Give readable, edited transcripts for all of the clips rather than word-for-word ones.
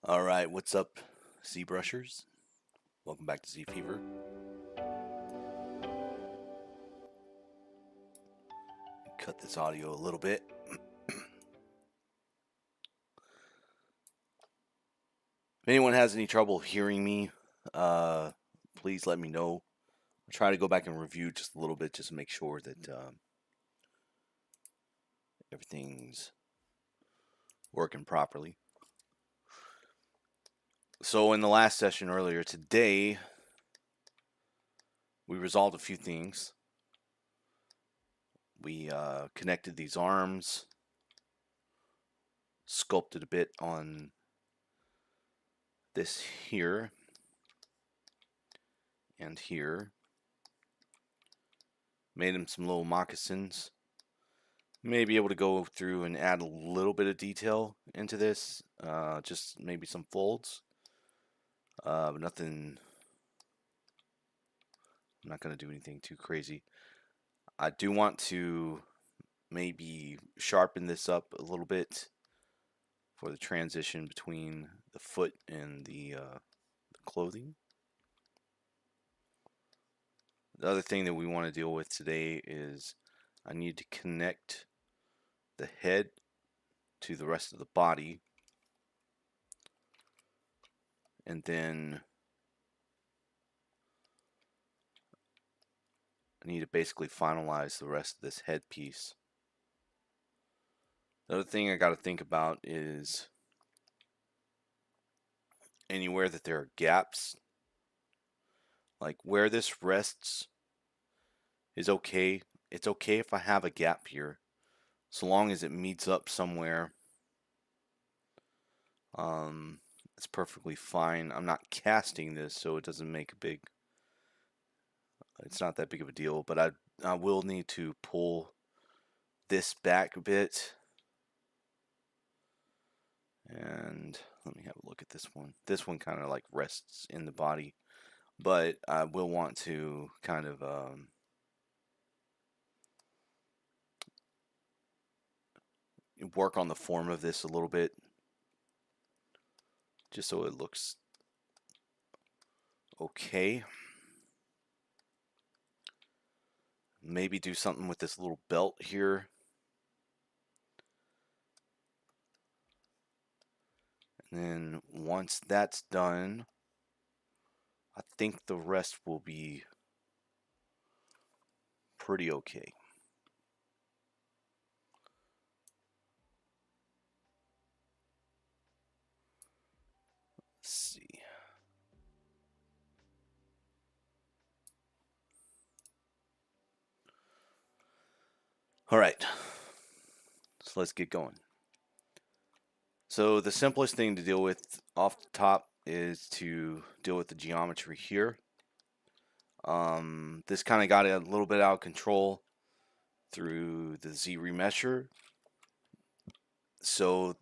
All right, what's up, ZBrushers? Welcome back to ZFever. Cut this audio a little bit. If anyone has any trouble hearing me, please let me know. I'll try to go back and review just a little bit just to make sure that everything's working properly. So in the last session earlier today, we resolved a few things. We connected these arms, sculpted a bit on this here and here. Made him some little moccasins. May be able to go through and add a little bit of detail into this, just maybe some folds, but nothing. I'm not going to do anything too crazy. I do want to maybe sharpen this up a little bit for the transition between the foot and the clothing. The other thing that we want to deal with today is I need to connect the head to the rest of the body, and then I need to basically finalize the rest of this headpiece. The other thing I got to think about is anywhere that there are gaps, like where this rests is okay. It's okay if I have a gap here, so long as it meets up somewhere. It's perfectly fine. I'm not casting this, so it doesn't make a big. It's not that big of a deal, but I will need to pull this back a bit. And let me have a look at this one. This one kind of like rests in the body, but I will want to kind of work on the form of this a little bit, just so it looks okay. Maybe do something with this little belt here. And then once that's done, I think the rest will be pretty okay. Let's see. All right, so let's get going. So the simplest thing to deal with off the top is to deal with the geometry here. This kind of got a little bit out of control through the Z remesher. So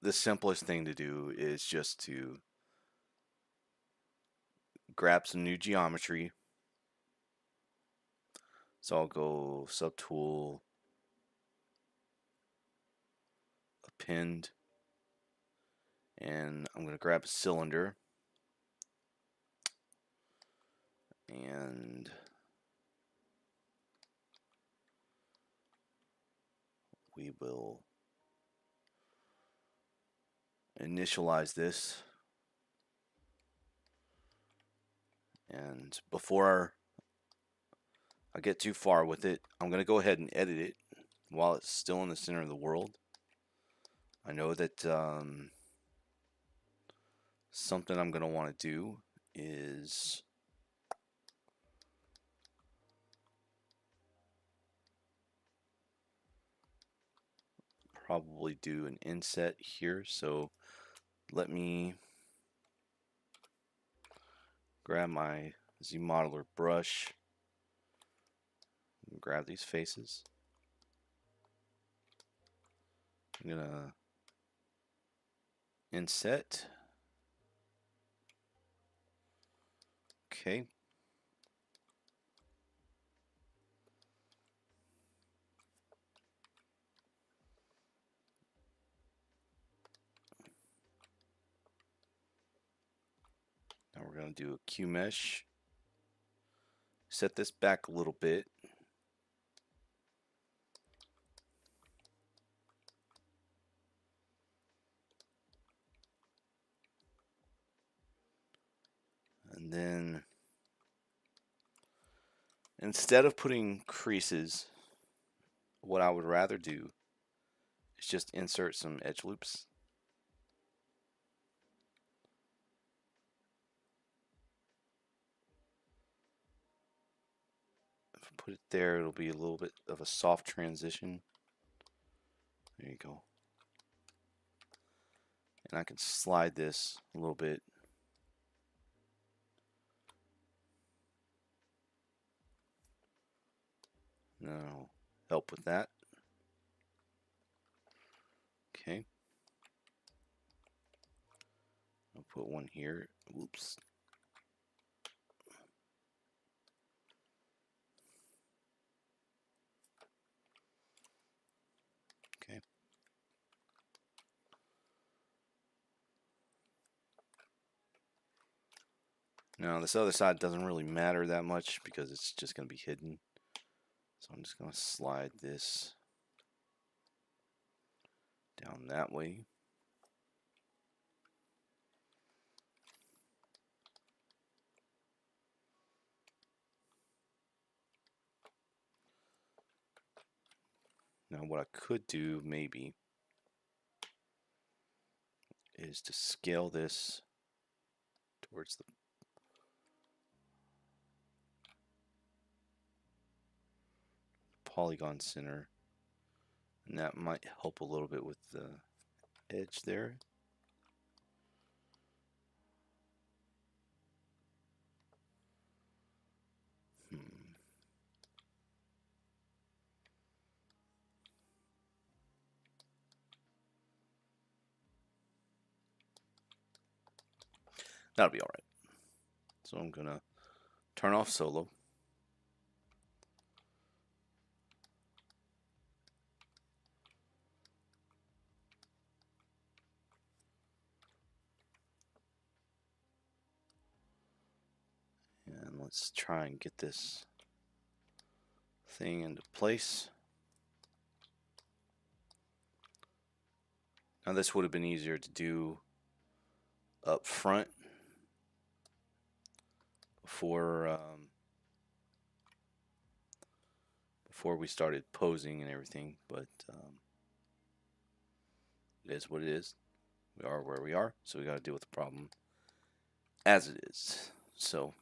the simplest thing to do is just to grab some new geometry. So I'll go subtool, append, and I'm going to grab a cylinder, and we will initialize this. And before I get too far with it, I'm going to go ahead and edit it while it's still in the center of the world. I know that something I'm going to want to do is probably do an inset here. So let me grab my Z modeler brush, grab these faces. I'm gonna inset. Okay. Now we're going to do a Q mesh. Set this back a little bit. And then instead of putting creases, what I would rather do is just insert some edge loops. If I put it there, it'll be a little bit of a soft transition. There you go. And I can slide this a little bit. And that'll help with that. Okay. I'll put one here. Whoops. Okay. Now this other side doesn't really matter that much because it's just going to be hidden. So I'm just going to slide this down that way. Now what I could do maybe is to scale this towards the polygon center, and that might help a little bit with the edge there. That'll be alright. So I'm gonna turn off solo. And let's try and get this thing into place. Now this would have been easier to do up front before we started posing and everything, but it is what it is. We are where we are, so we got to deal with the problem as it is. So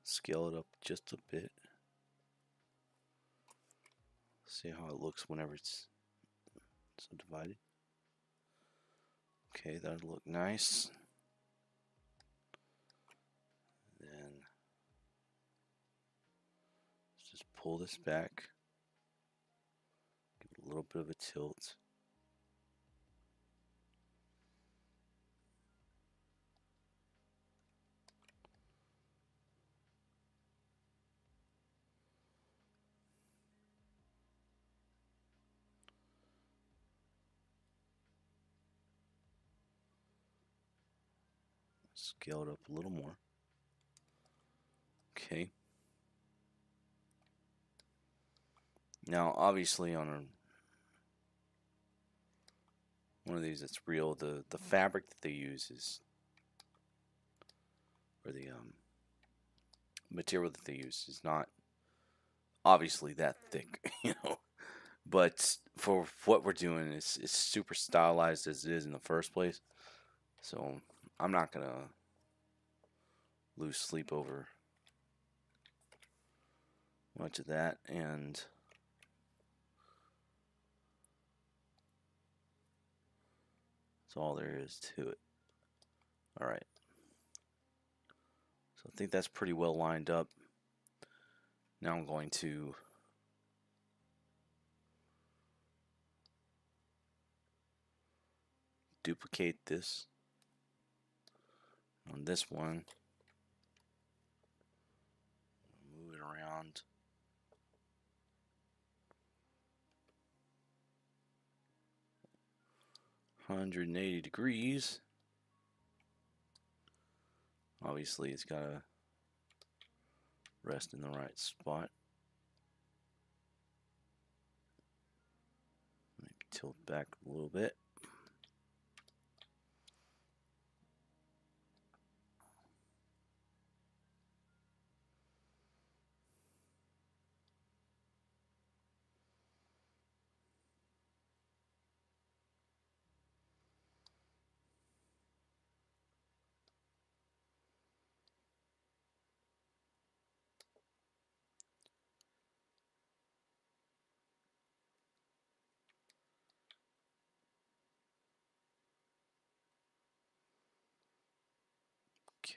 scale it up just a bit. See how it looks whenever it's subdivided. Okay, that'll look nice. Then let's just pull this back. Give it a little bit of a tilt. Scale it up a little more. Okay. Now, obviously, on one of these that's real, the fabric that they use is, or the material that they use is not obviously that thick, But for what we're doing, it's super stylized as it is in the first place. So I'm not gonna lose sleep over much of that, and that's all there is to it. All right. So I think that's pretty well lined up. Now I'm going to duplicate this on this one. Move it around. $180. Obviously, it's got to rest in the right spot. Maybe tilt back a little bit.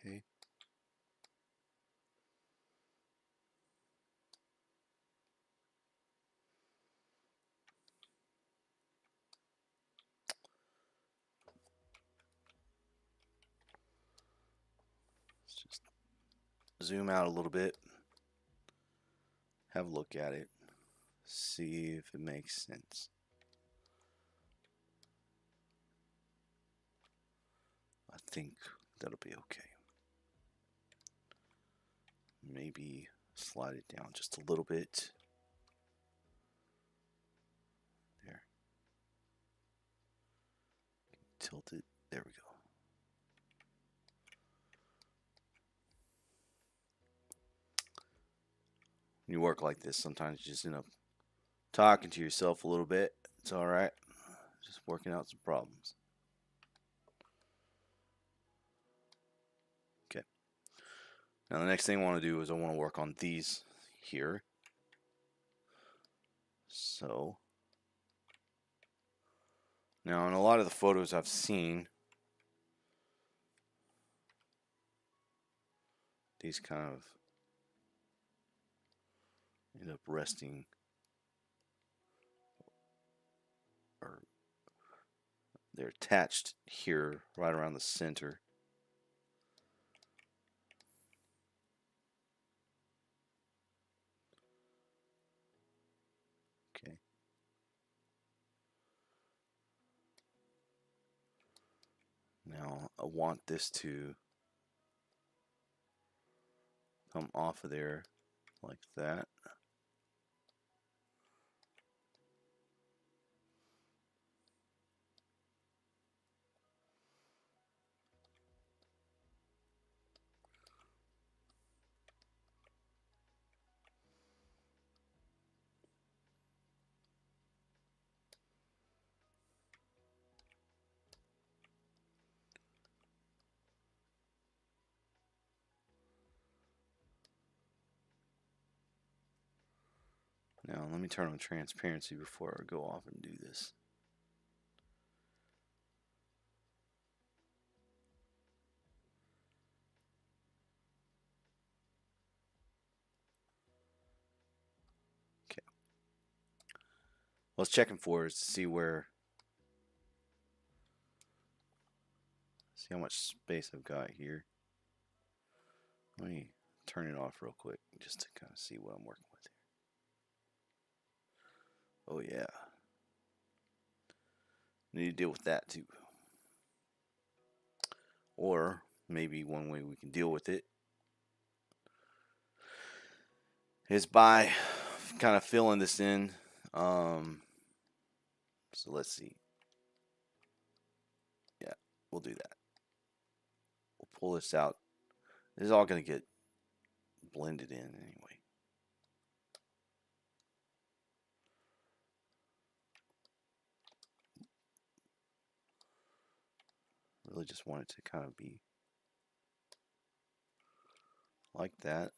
Okay. Let's just zoom out a little bit. Have a look at it. See if it makes sense. I think that'll be okay. Maybe slide it down just a little bit. There. Tilt it. There we go. When you work like this, sometimes you just end up talking to yourself a little bit. It's alright. Just working out some problems. Okay. Now the next thing I want to do is I want to work on these here. So now in a lot of the photos I've seen, these kind of end up resting, or they're attached here right around the center. Okay. Now I want this to come off of there like that. Now let me turn on transparency before I go off and do this. Okay. What I was checking for is to see how much space I've got here. Let me turn it off real quick just to kind of see what I'm working with here. Oh yeah. Need to deal with that too. Or maybe one way we can deal with it is by kind of filling this in. So let's see. Yeah, we'll do that. We'll pull this out. This is all going to get blend it in anyway. Really just want it to kind of be like that.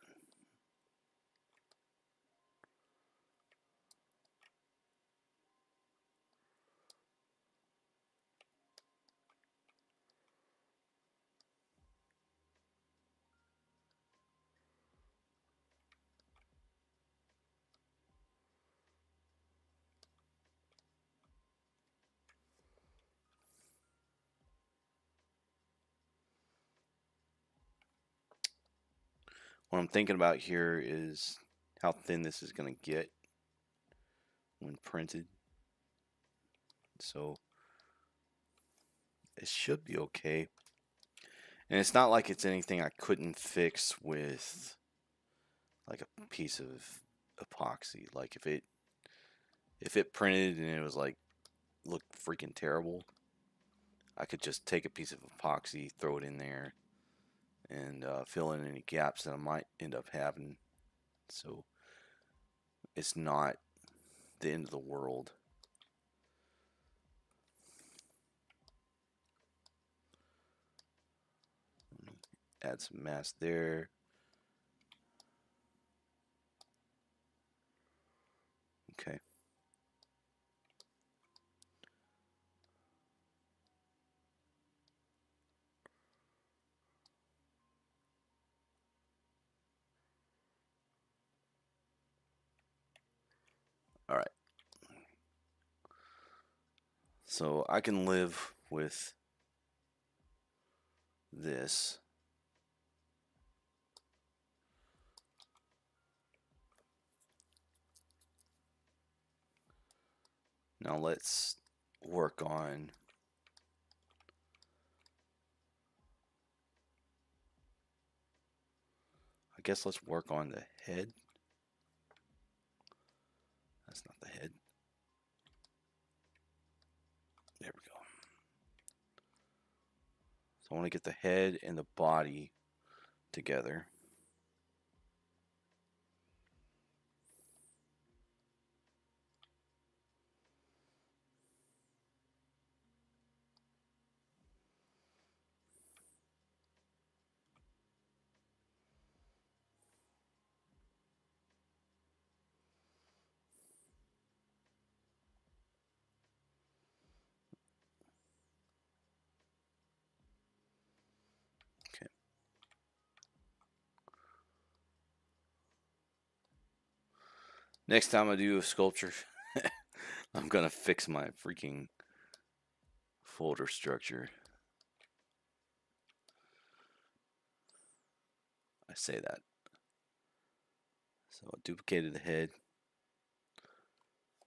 What I'm thinking about here is how thin this is going to get when printed. So it should be okay. And it's not like it's anything I couldn't fix with like a piece of epoxy. Like if it printed and it was like looked freaking terrible, I could just take a piece of epoxy, throw it in there, and fill in any gaps that I might end up having. So it's not the end of the world. Add some mask there. Okay. All right. So I can live with this. Now let's work on I guess let's work on the head. That's not the head. There we go. So I want to get the head and the body together. Okay. Next time I do a sculpture, I'm gonna fix my freaking folder structure. I say that. So I duplicated the head.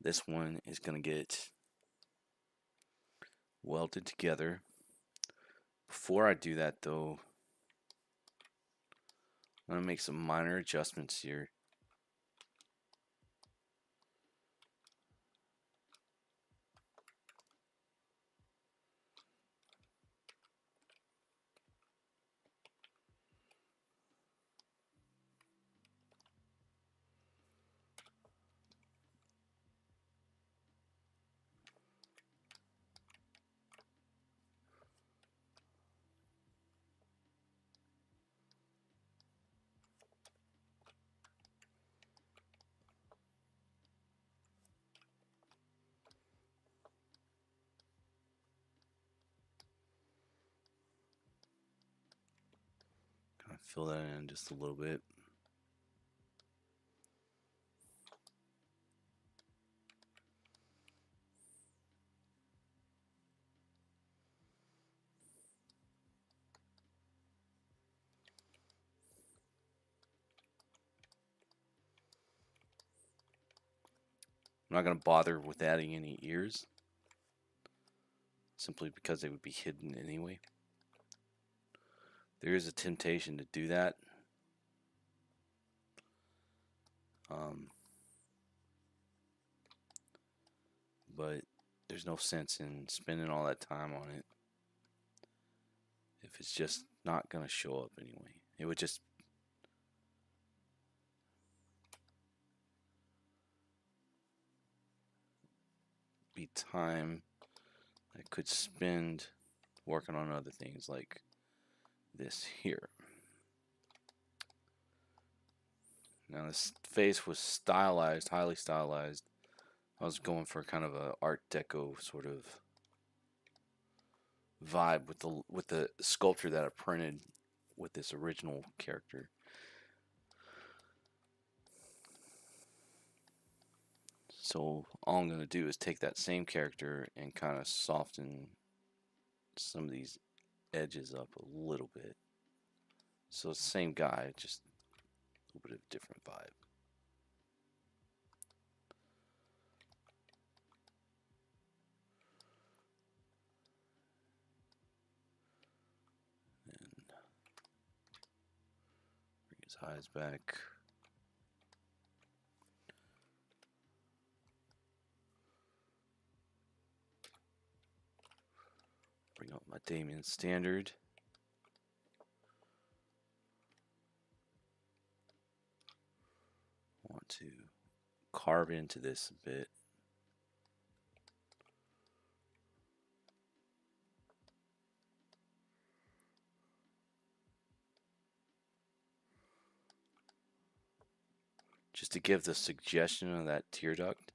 This one is gonna get welded together. Before I do that though, I'm gonna make some minor adjustments here. Kind of fill that in just a little bit. I'm not going to bother with adding any ears, simply because they would be hidden anyway. There is a temptation to do that. But there's no sense in spending all that time on it if it's just not going to show up anyway. It would just be time I could spend working on other things like this here. Now this face was stylized, highly stylized. I was going for kind of a Art Deco sort of vibe with the sculpture that I printed with this original character. So all I'm going to do is take that same character and kind of soften some of these edges up a little bit. So it's the same guy, just a little bit of different vibe. And bring his eyes back. Bring up my Damien standard. I want to carve into this a bit. Just to give the suggestion of that tear duct.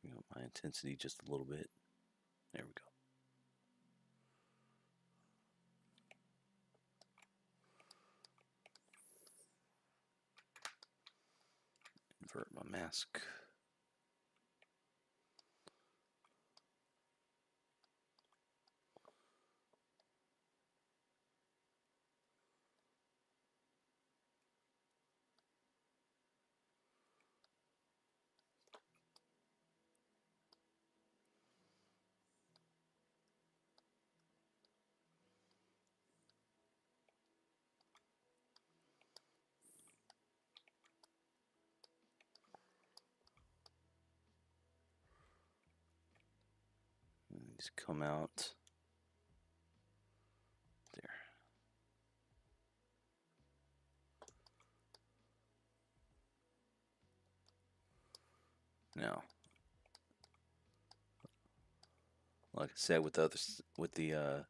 You know, my intensity just a little bit. There we go. Invert my mask. Just come out there. Now, like I said, with the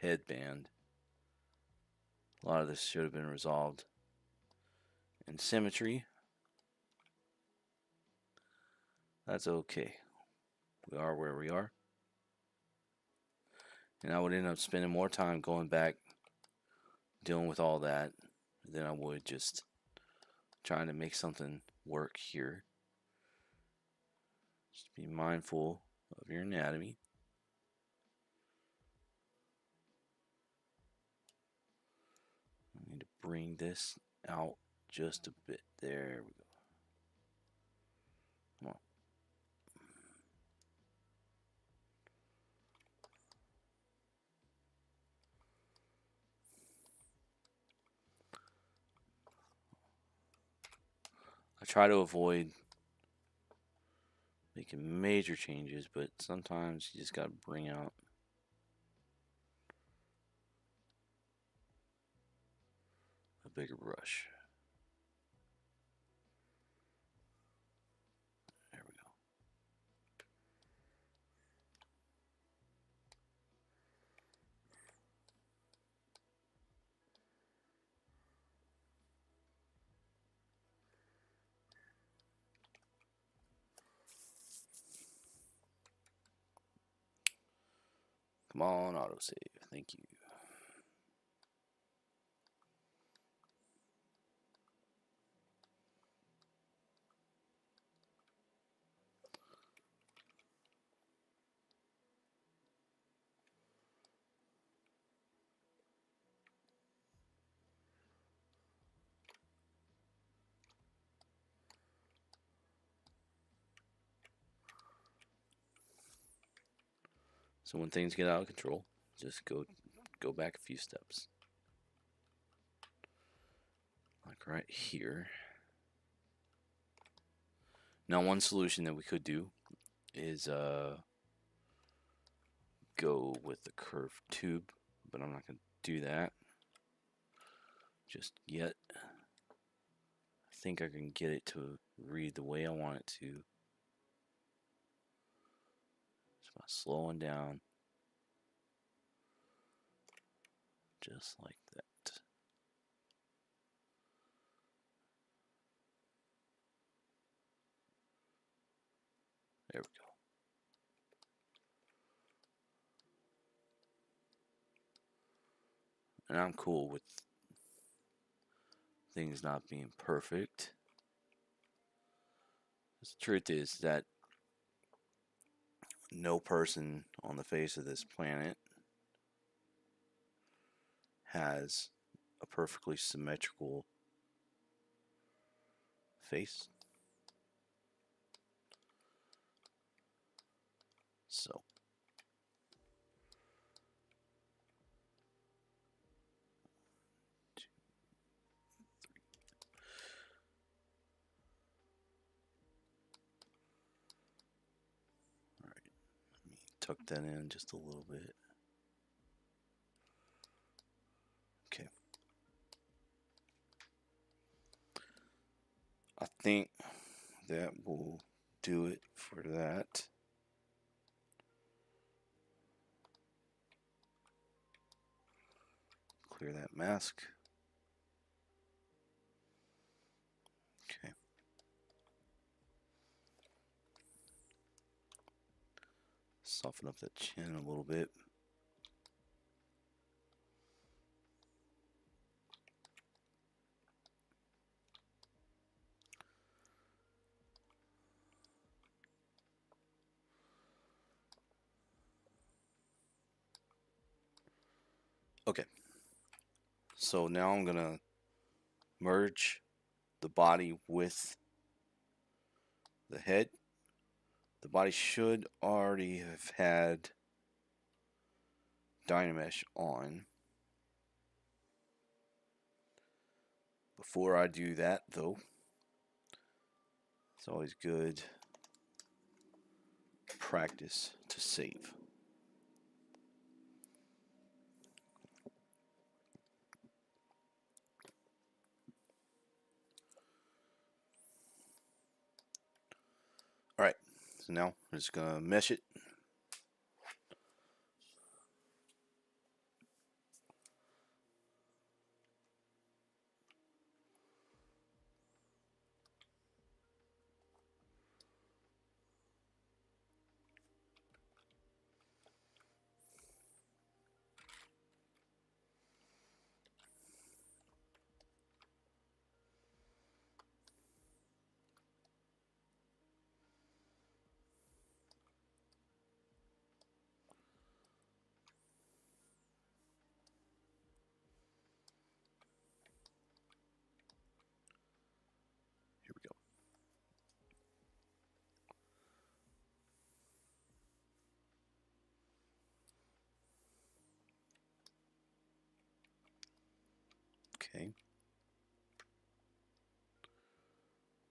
headband, a lot of this should have been resolved in symmetry. That's okay. We are where we are. And I would end up spending more time going back dealing with all that than I would just trying to make something work here. Just be mindful of your anatomy. I need to bring this out just a bit. There we go. Come on. I try to avoid making major changes, but sometimes you just gotta bring out a bigger brush. There we go. Come on, autosave. Thank you. So when things get out of control, just go back a few steps. Like right here. Now one solution that we could do is go with the curved tube, but I'm not going to do that just yet. think I can get it to read the way I want it to. Just by slowing down. Just like that. There we go. And I'm cool with things not being perfect. The truth is that no person on the face of this planet has a perfectly symmetrical face. So, all right, let me tuck that in just a little bit. Okay. I think that will do it for that. Clear that mask. Okay. Soften up that chin a little bit. Okay. So now I'm going to merge the body with the head. The body should already have had Dynamesh on. Before I do that, though, it's always good practice to save. Alright, so now I'm just going to mesh it. Here we go. Okay.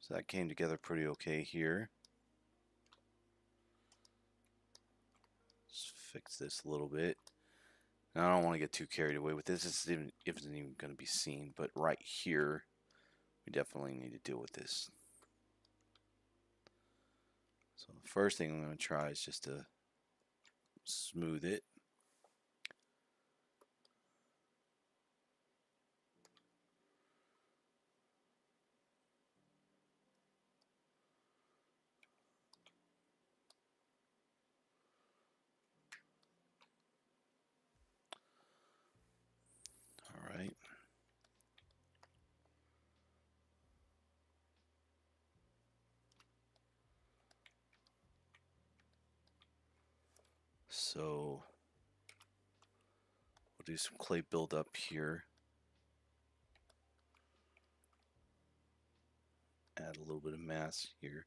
So that came together pretty okay here. Let's fix this a little bit. Now, I don't want to get too carried away with this. This isn't even going to be seen, but right here, we definitely need to deal with this. So the first thing I'm going to try is just to smooth it. All right. So we'll do some clay buildup here. Add a little bit of mass here.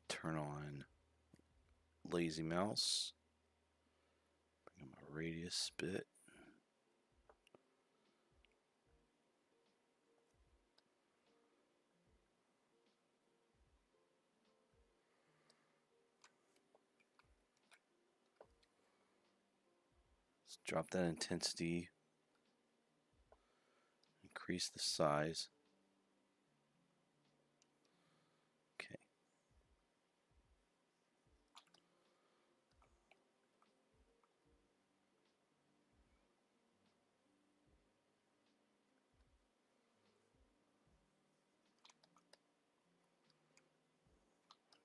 Turn on lazy mouse. radius bit. Let's drop that intensity. Increase the size. Okay.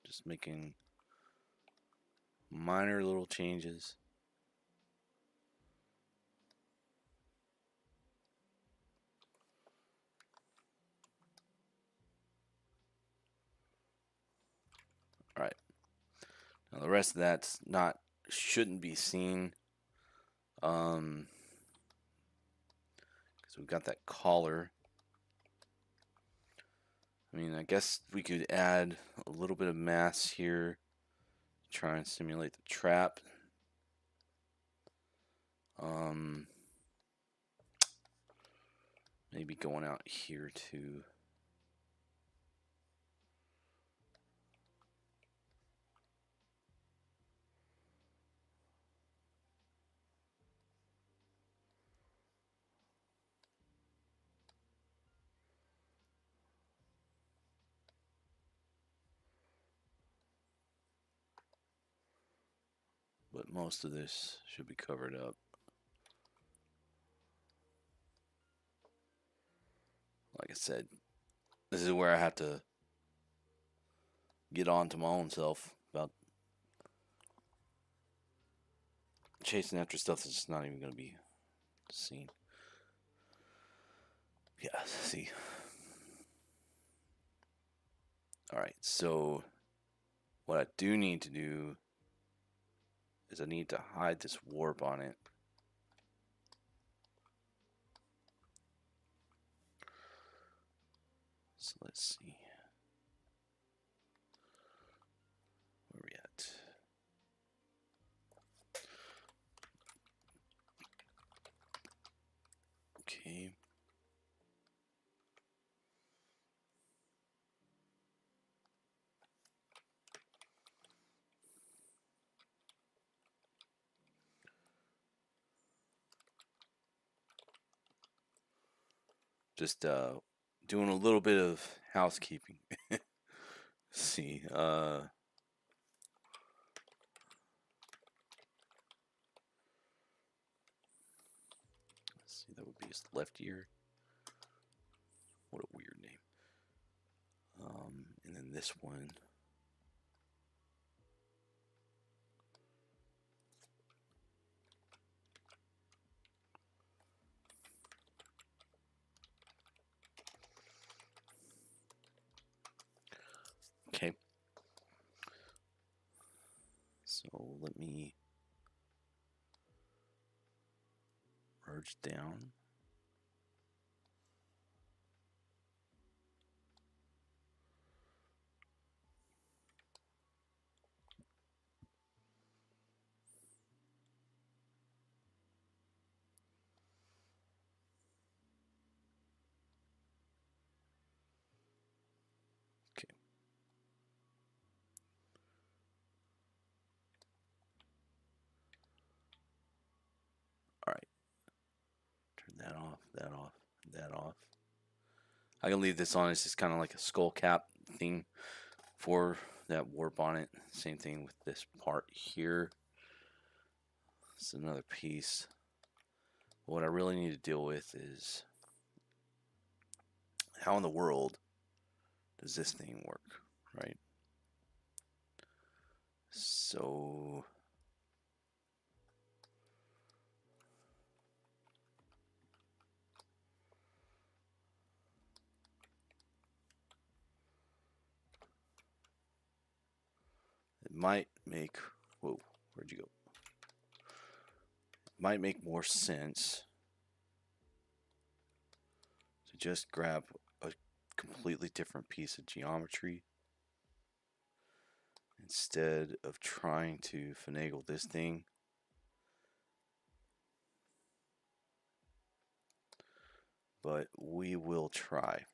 Just making minor little changes. All right. Now the rest of that's shouldn't be seen. Because we've got that collar. I mean, I guess we could add a little bit of mass here. Try and simulate the trap. Maybe going out here too. But most of this should be covered up. Like I said, this is where I have to get on to my own self about chasing after stuff that's just not even going to be seen. Yeah, see. Alright, so what I do need to do is I need to hide this warp on it. So let's see. Where are we at? Okay. Just doing a little bit of housekeeping. Let's see. Let's see, that would be his left ear. What a weird name. And then this one. Okay. So let me merge down. Okay. All right. Turn that off, that off, that off. I can leave this on. It's just kind of like a skull cap thing for that warp on it. Same thing with this part here. It's another piece. What I really need to deal with is how in the world does this thing work, right? So it might make, whoa, where'd you go? It might make more sense to just grab a completely different piece of geometry instead of trying to finagle this thing but we will try.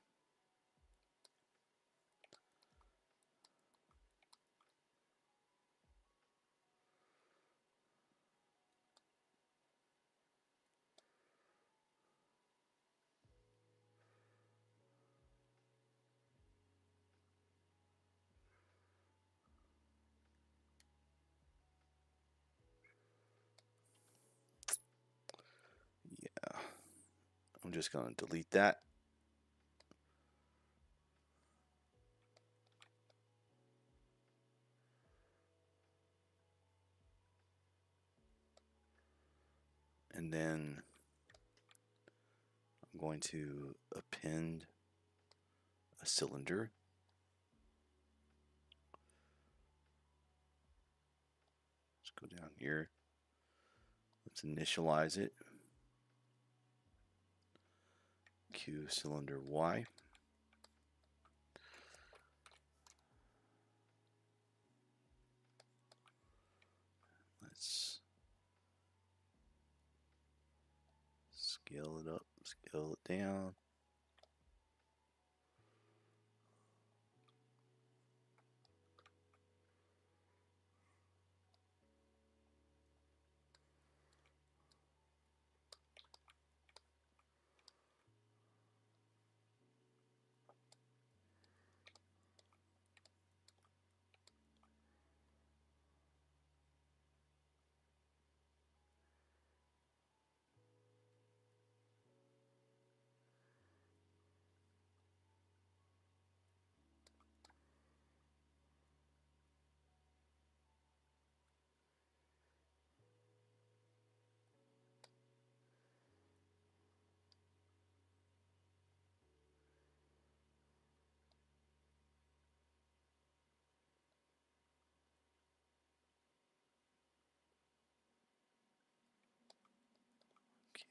Yeah, I'm just going to delete that. And then I'm going to append a cylinder. Let's go down here. Let's initialize it. Q cylinder Y. Let's scale it up, scale it down.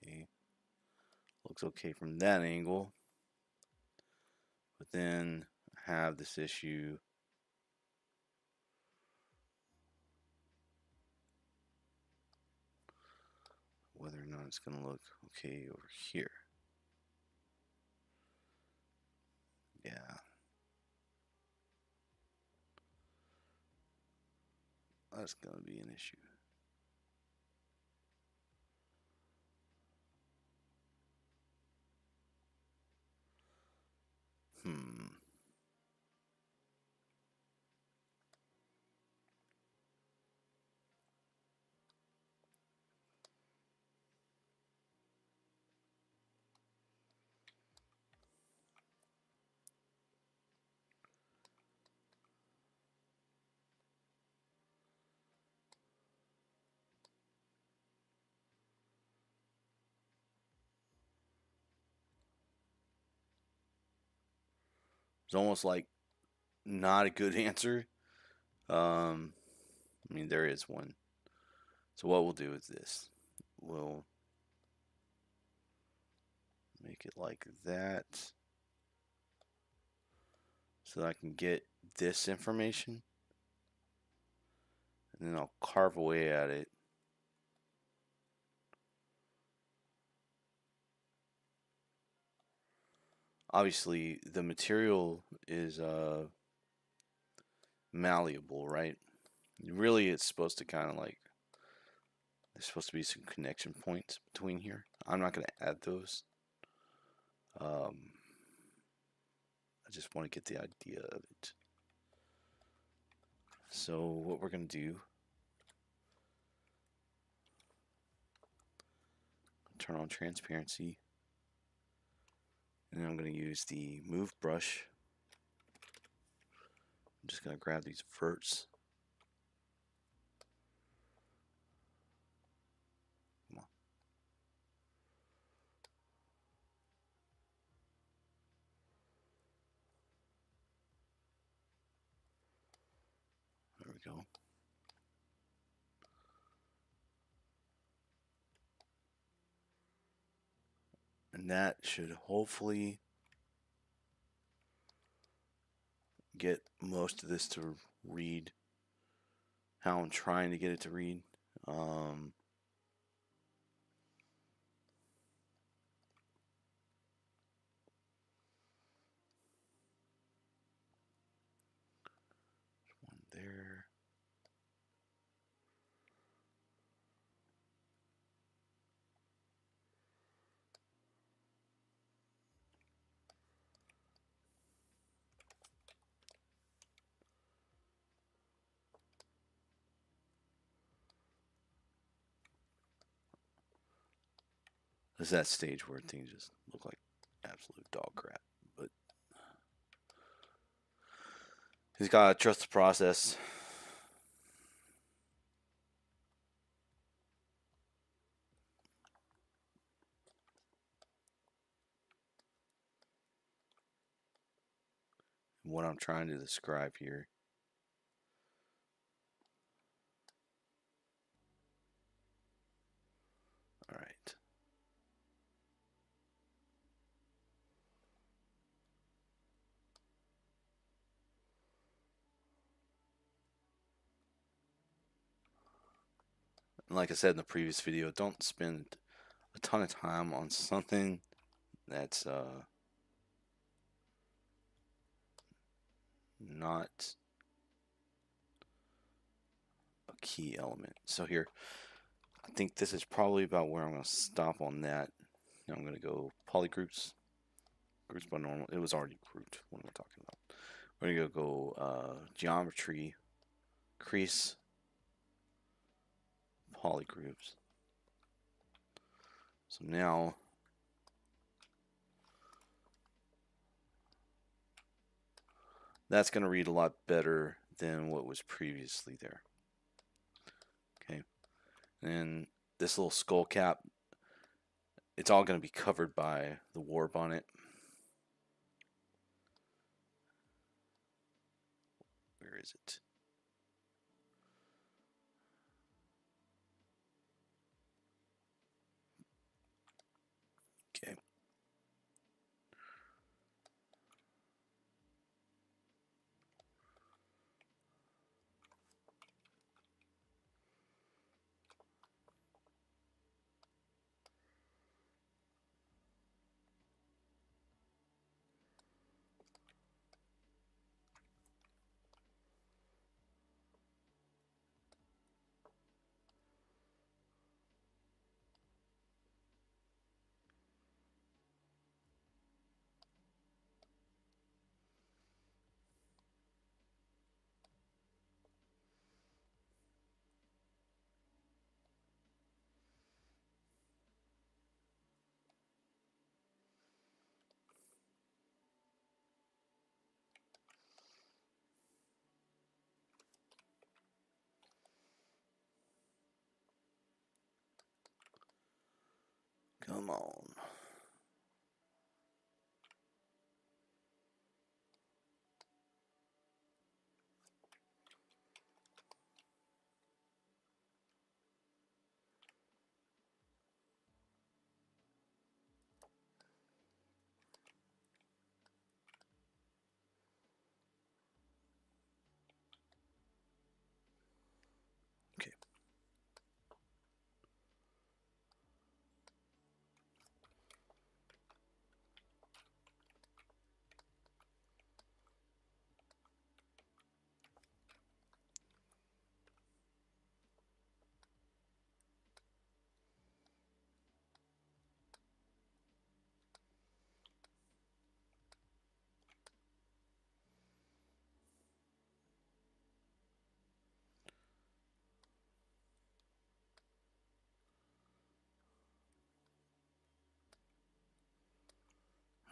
Okay, looks okay from that angle. But then I have this issue whether or not it's going to look okay over here. Yeah, that's going to be an issue. It's almost like not a good answer. I mean, there is one. So what we'll do is this. We'll make it like that so that I can get this information. And then I'll carve away at it. Obviously, the material is malleable, right? Really, it's supposed to kind of like, there's supposed to be some connection points between here. I'm not going to add those. I just want to get the idea of it. So what we're going to do, turn on transparency, and then I'm going to use the move brush. I'm just going to grab these verts. Come on. There we go. And that should hopefully get most of this to read how I'm trying to get it to read. It's that stage where things just look like absolute dog crap. But he's got to trust the process. What I'm trying to describe here. All right. And like I said in the previous video, don't spend a ton of time on something that's not a key element. So here, I think this is probably about where I'm going to stop on that. Now I'm going to go polygroups. Groups by normal. It was already grouped. What am I talking about? We're going to go geometry, crease, polygroups. So now that's going to read a lot better than what was previously there. Okay. And this little skull cap, it's all going to be covered by the warp on it. Where is it? Okay. Come on. Okay.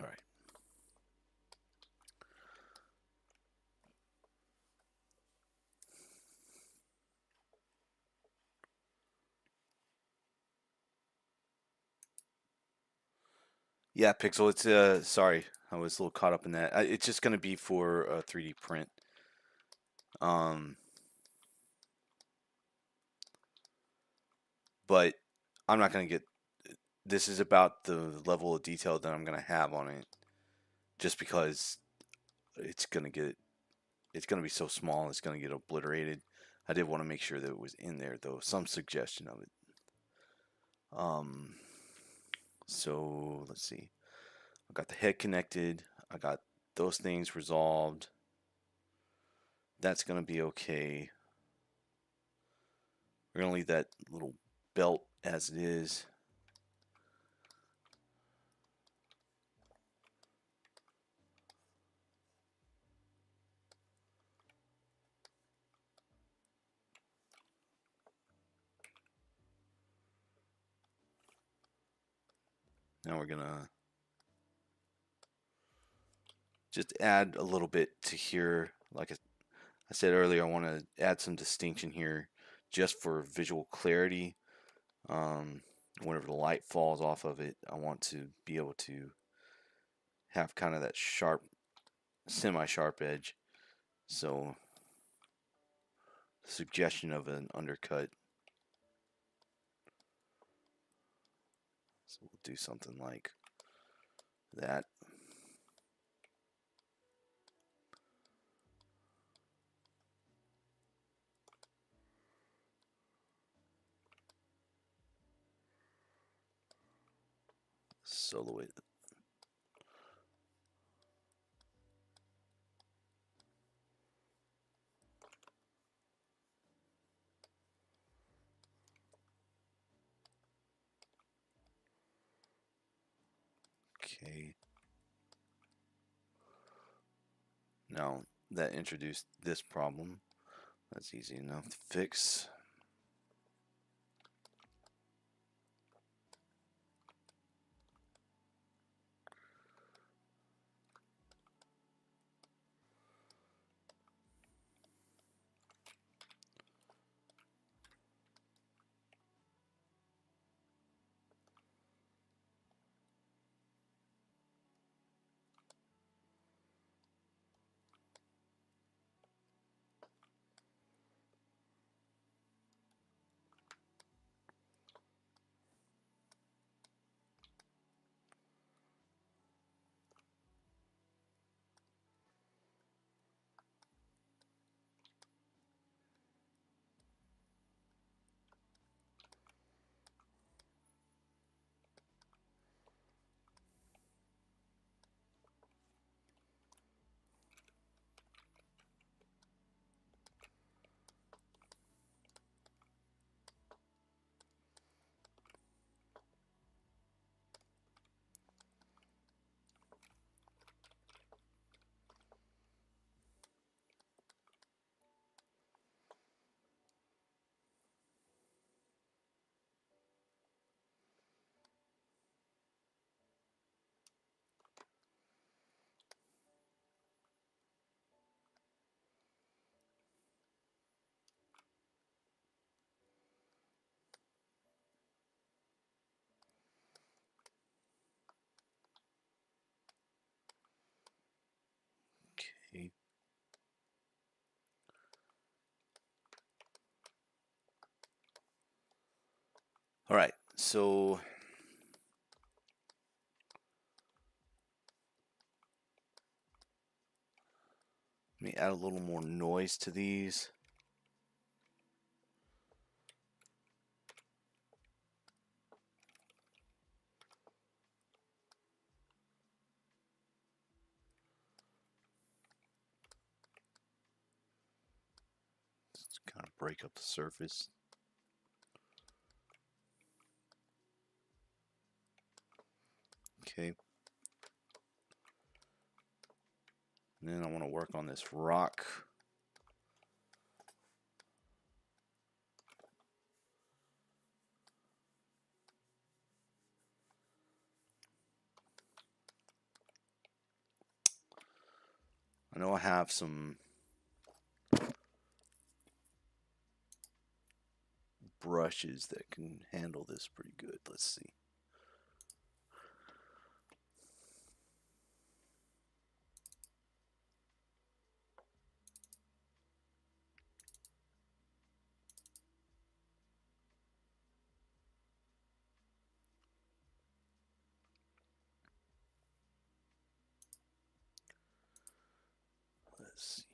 All right. Yeah, Pixel. It's sorry, I was a little caught up in that. It's just gonna be for a 3D print. Um, but I'm not gonna get. This is about the level of detail that I'm gonna have on it, just because it's gonna get. It's gonna be so small, it's gonna get obliterated. I did want to make sure that it was in there, though, some suggestion of it. Um, so let's see. I got the head connected. I got those things resolved. That's gonna be okay. We're gonna leave that little belt as it is. Now we're gonna just add a little bit to here. Like I said earlier, I want to add some distinction here just for visual clarity. Whenever the light falls off of it, I want to be able to have kind of that sharp, semi-sharp edge. So, suggestion of an undercut. So we'll do something like that. Solo it. Okay. Now that introduced this problem. That's easy enough to fix. Okay. All right. So let me add a little more noise to these. Just kind of break up the surface. Okay. And then I want to work on this rock. I know I have some brushes that can handle this pretty good. Let's see. Let's see.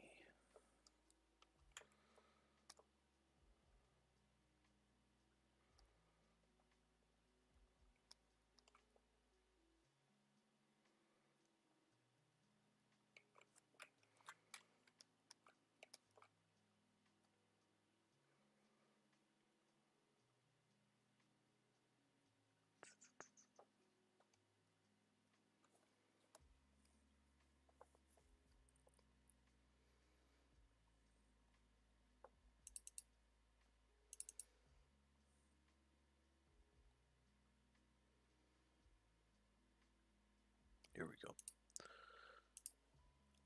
Here we go.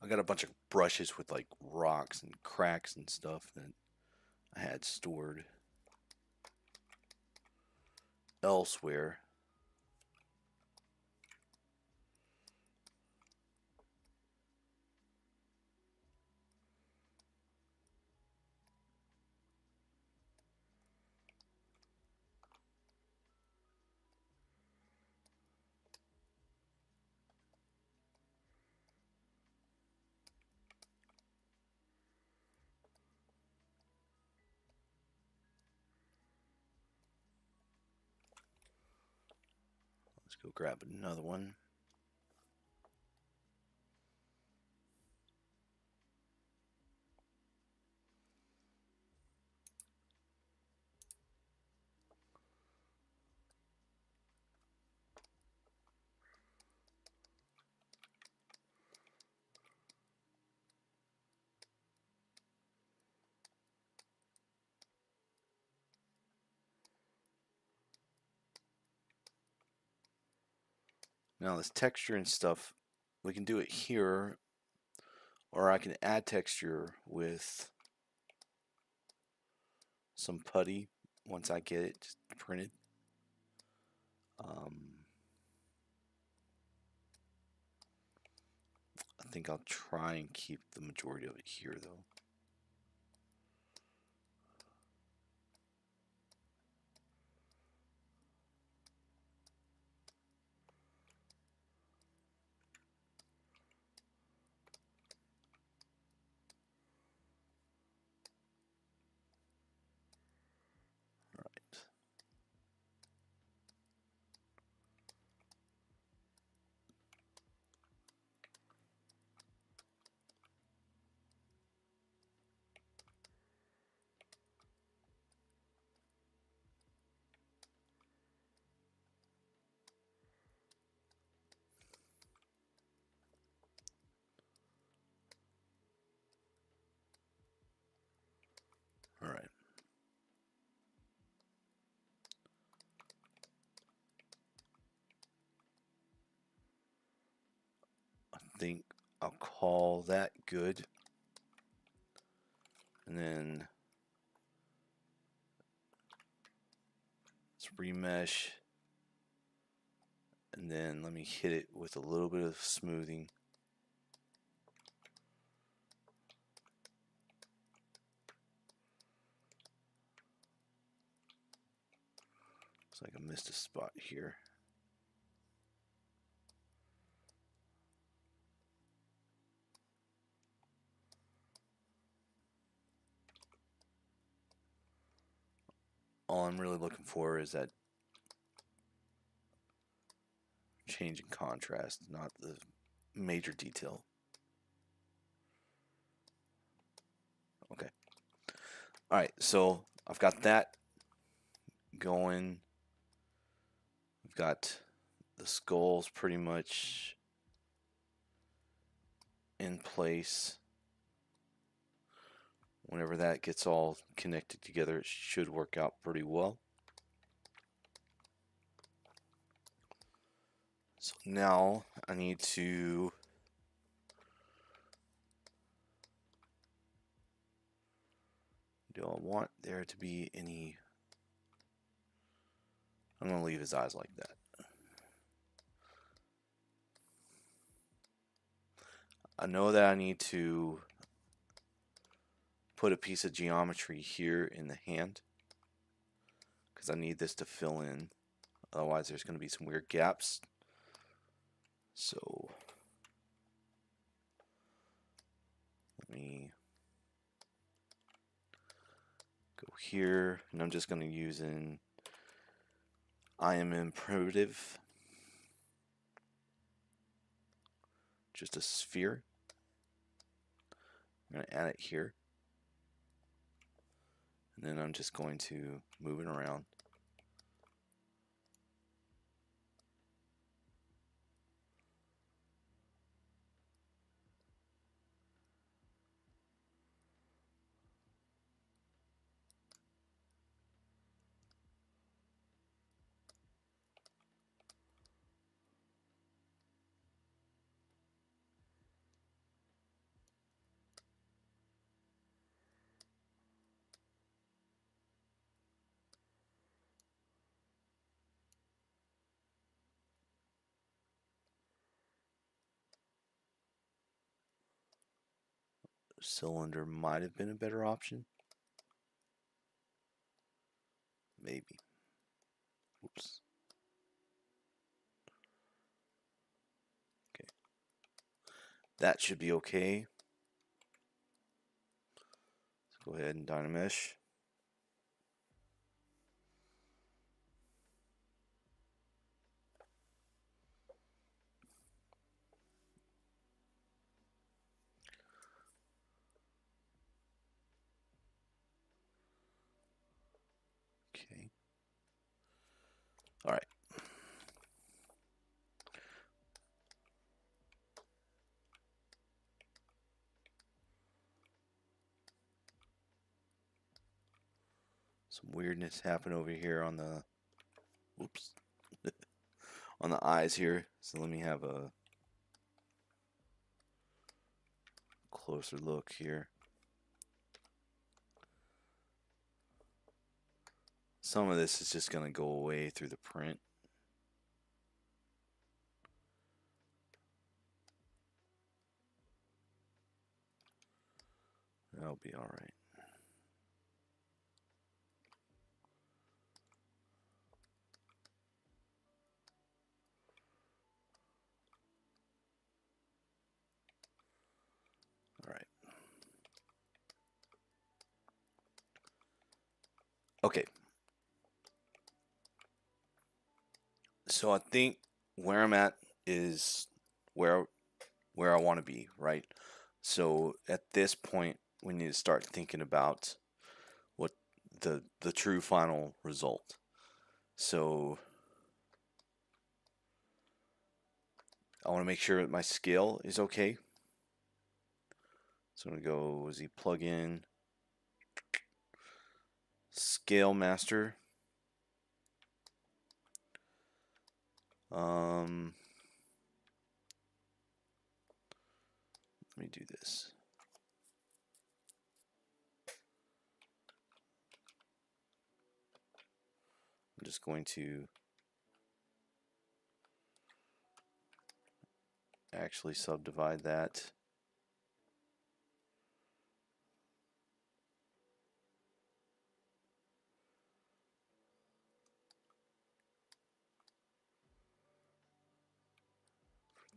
I got a bunch of brushes with like rocks and cracks and stuff that I had stored elsewhere. Let's go grab another one. Now this texture and stuff, we can do it here, or I can add texture with some putty once I get it printed. I think I'll try and keep the majority of it here though. All right. I think I'll call that good. And then let's remesh. And then let me hit it with a little bit of smoothing. Looks like I missed a spot here. All I'm really looking for is that change in contrast, not the major detail. Okay. All right, so I've got that going. We've got the skulls pretty much in place. Whenever that gets all connected together, it should work out pretty well. So now I need to do I want there to be any? I'm going to leave his eyes like that. I know that I need to put a piece of geometry here in the hand because I need this to fill in. Otherwise there's going to be some weird gaps. So let me go here, and I'm just going to use an IM primitive, just a sphere. I'm going to add it here, and then I'm just going to move it around. cylinder might have been a better option. Maybe. Oops. Okay. That should be okay. Let's go ahead and Dynamesh. Okay. All right. Some weirdness happened over here on the, oops, on the eyes here. So let me have a closer look here. Some of this is just going to go away through the print. That'll be all right. All right. Okay. So I think where I'm at is where I want to be, right? So at this point, we need to start thinking about what the true final result. So I want to make sure that my scale is okay. So I'm gonna go Z plugin, scale master. Let me do this. I'm just going to actually subdivide that.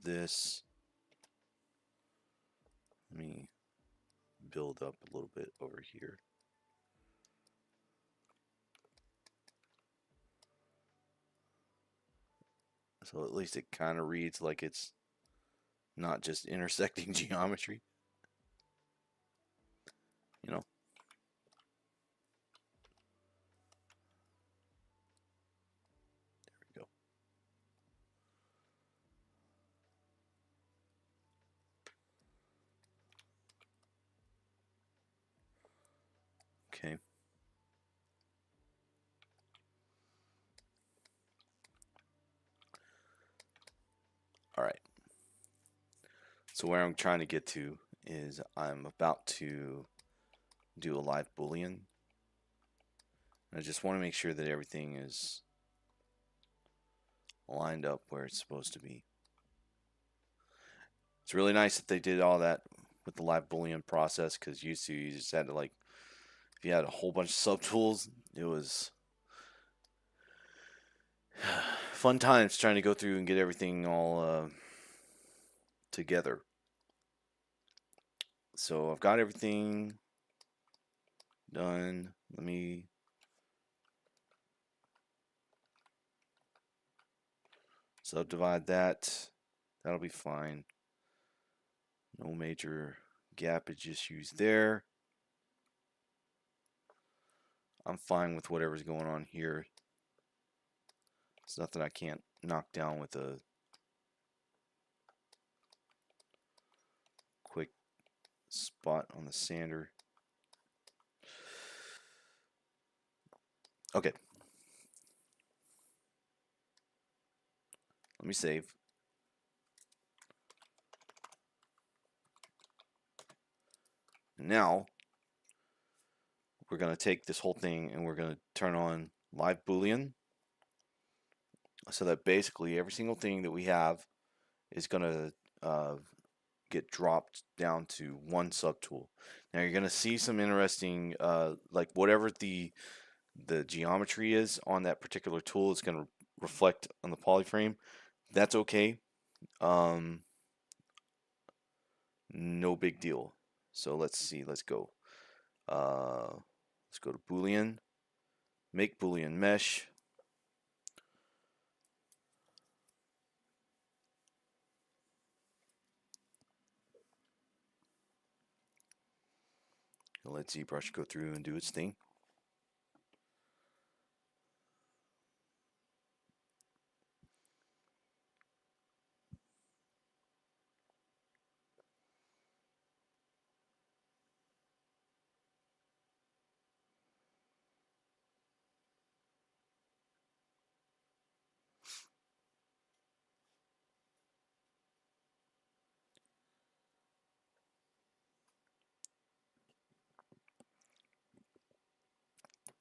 This, let me build up a little bit over here. So at least it kind of reads like it's not just intersecting geometry. You know? There we go. Okay. All right. So where I'm trying to get to is I'm about to do a live boolean. I just want to make sure that everything is lined up where it's supposed to be. It's really nice that they did all that with the live boolean process, because used to you just had to, like, if you had a whole bunch of subtools, it was fun times trying to go through and get everything all together. So I've got everything done. Let me subdivide that. That'll be fine. No major gappage issues there. I'm fine with whatever's going on here. It's nothing I can't knock down with a quick spot on the sander. Okay. Let me save. Now we're going to take this whole thing and we're going to turn on live boolean, so that basically every single thing that we have is going to get dropped down to one subtool. Now you're gonna see some interesting, like whatever the geometry is on that particular tool is gonna reflect on the polyframe. That's okay. Um, no big deal. So let's see. Let's go. Let's go to Boolean. Make Boolean mesh. Let ZBrush go through and do its thing.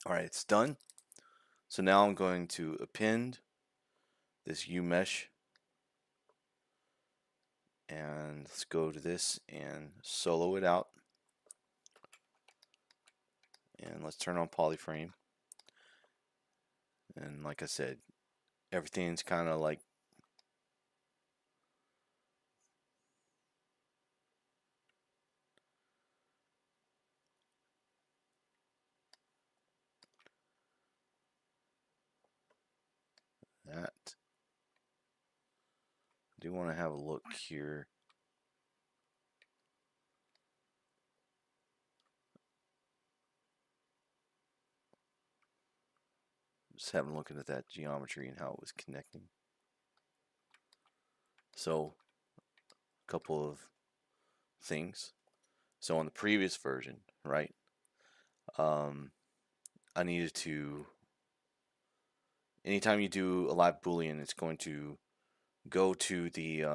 All right, it's done. So now I'm going to append this U mesh, and let's go to this and solo it out, and let's turn on polyframe. And like I said, everything's kind of like that. I do want to have a look here. Just having a look at that geometry and how it was connecting. So, a couple of things. So on the previous version, right, I needed to, anytime you do a live Boolean, it's going to go to the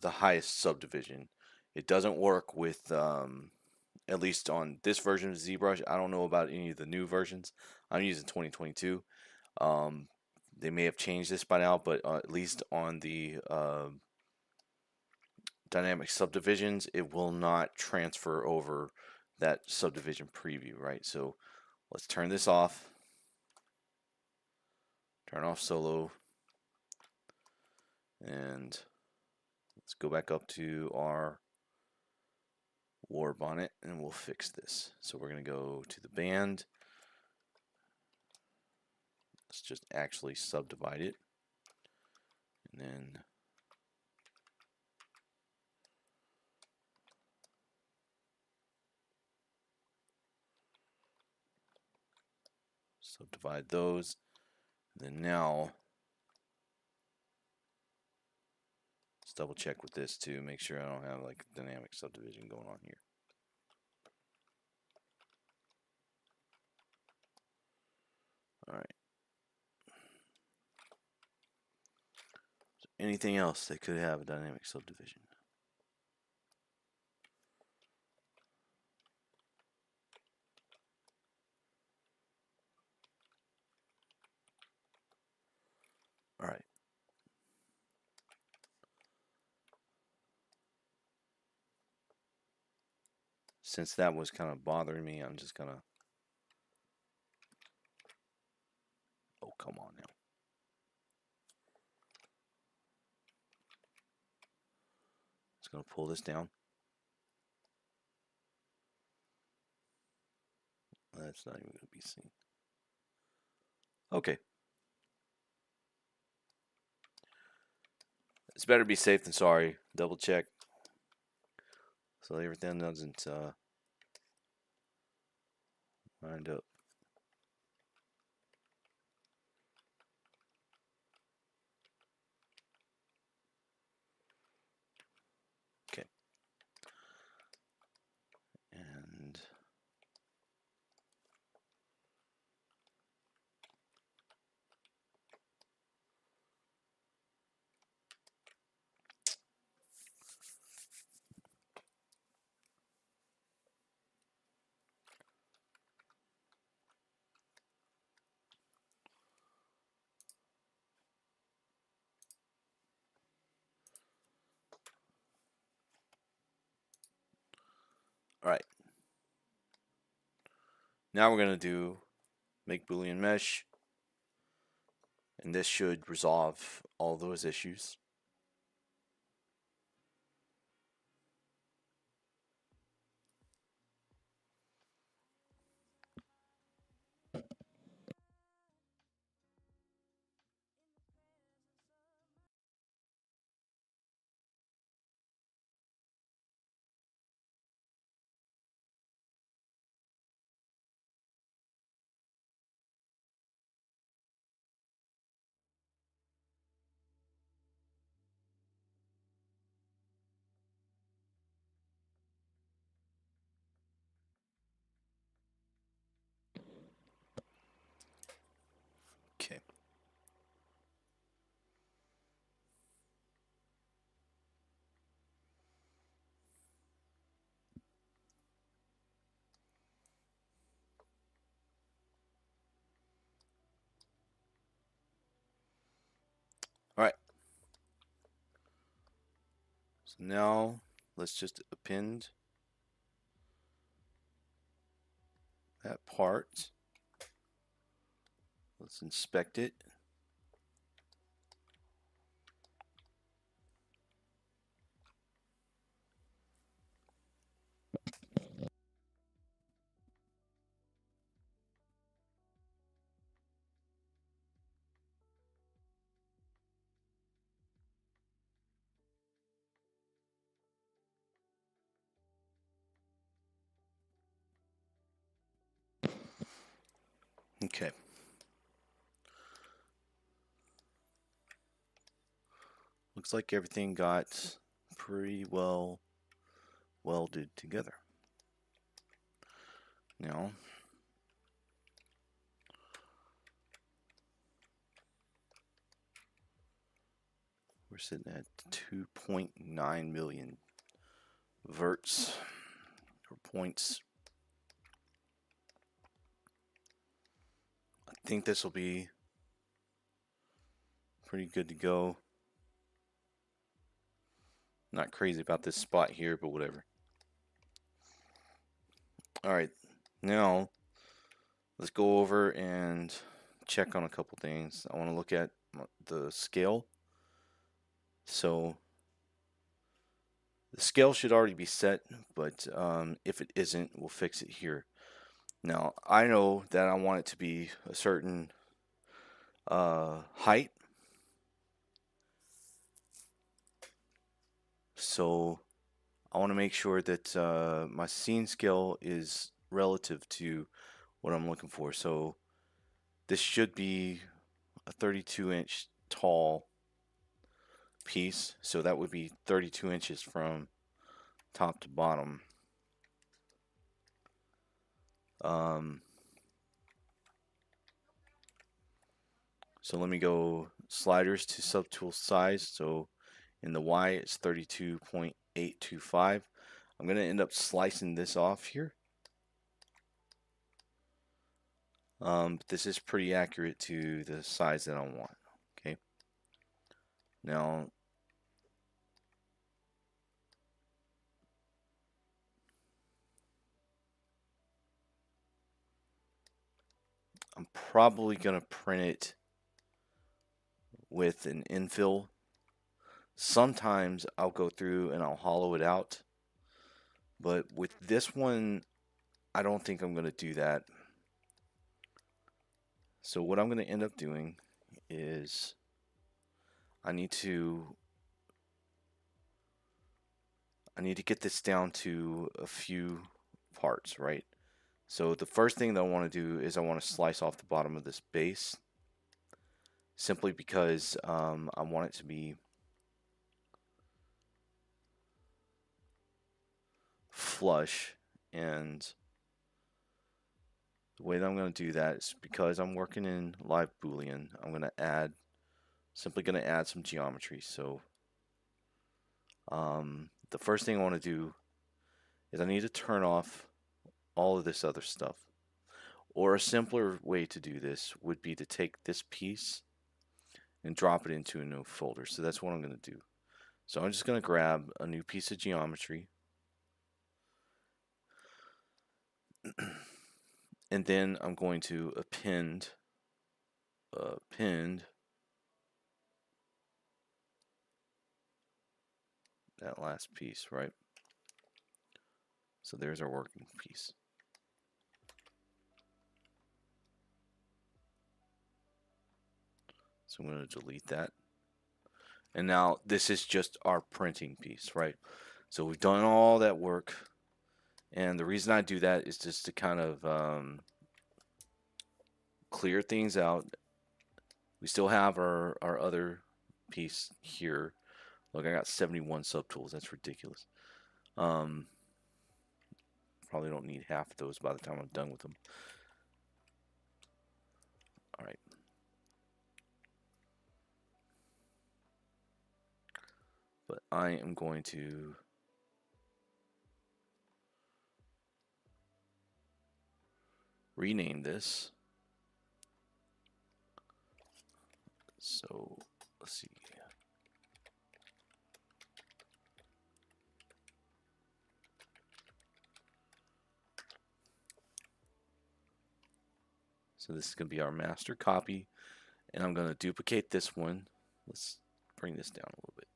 highest subdivision. It doesn't work with, at least on this version of ZBrush. I don't know about any of the new versions. I'm using 2022. They may have changed this by now, but at least on the dynamic subdivisions, it will not transfer over that subdivision preview, right? So let's turn this off. Turn off solo. And let's go back up to our war bonnet and we'll fix this. So we're going to go to the band. Let's just actually subdivide it. And then subdivide those. And then now let's double check with this too. Make sure I don't have like dynamic subdivision going on here. All right. Anything else that could have a dynamic subdivision? All right. Since that was kind of bothering me, I'm just gonna, oh, come on now. Just gonna pull this down. That's not even gonna be seen. Okay. It's better to be safe than sorry. Double check. So everything doesn't wind up. Okay. And Alright, now we're going to do make Boolean mesh, and this should resolve all those issues. Okay. Alright. So now let's just append that part. Let's inspect it. Okay. Looks like everything got pretty well welded together. Now, we're sitting at 2.9 million verts or points. I think this will be pretty good to go. Not crazy about this spot here, but whatever. Alright, now let's go over and check on a couple things. I want to look at the scale. So the scale should already be set, but if it isn't, we'll fix it here. Now, I know that I want it to be a certain height. So I want to make sure that my scene scale is relative to what I'm looking for. So this should be a 32-inch tall piece. So that would be 32 inches from top to bottom. So let me go sliders to subtool size. So in the Y it's 32.825. I'm going to end up slicing this off here. But this is pretty accurate to the size that I want. Okay. Now I'm probably going to print it with an infill. Sometimes I'll go through and I'll hollow it out. But with this one, I don't think I'm going to do that. So what I'm going to end up doing is I need to get this down to a few parts, right? So the first thing that I want to do is I want to slice off the bottom of this base, simply because I want it to be flush. And the way that I'm going to do that is because I'm working in live Boolean, I'm going to simply going to add some geometry. So the first thing I want to do is I need to turn off all of this other stuff. Or a simpler way to do this would be to take this piece and drop it into a new folder. So that's what I'm going to do. So I'm just going to grab a new piece of geometry. And then I'm going to append that last piece, right? So there's our working piece. So I'm going to delete that. And now this is just our printing piece, right? So we've done all that work. And the reason I do that is just to kind of clear things out. We still have our other piece here. Look, I got 71 subtools. That's ridiculous. Probably don't need half of those by the time I'm done with them. All right. But I am going to rename this. So let's see. So this is going to be our master copy, and I'm going to duplicate this one. Let's bring this down a little bit.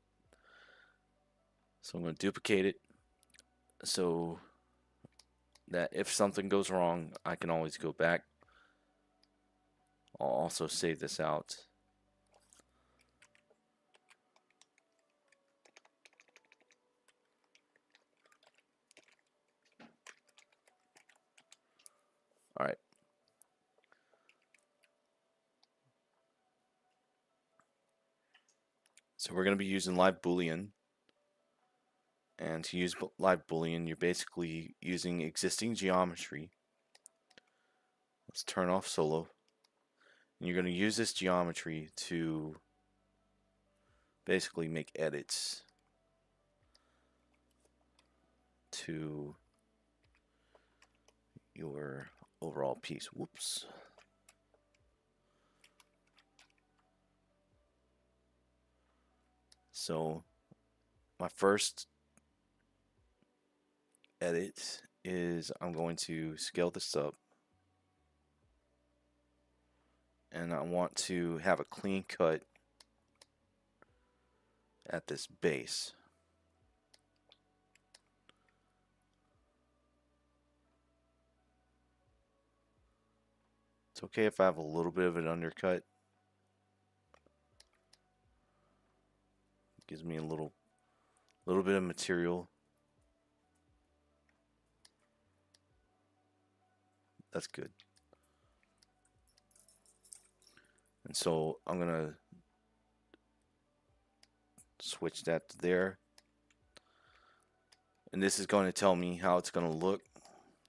So I'm going to duplicate it so that if something goes wrong, I can always go back. I'll also save this out. All right. So we're going to be using live Boolean. And to use live Boolean, you're basically using existing geometry. Let's turn off solo. And you're going to use this geometry to basically make edits to your overall piece. Whoops. So my first edit is I'm going to scale this up, and I want to have a clean cut at this base. It's okay if I have a little bit of an undercut. It gives me a little bit of material. That's good. And so I'm gonna switch that to there. And this is going to tell me how it's going to look.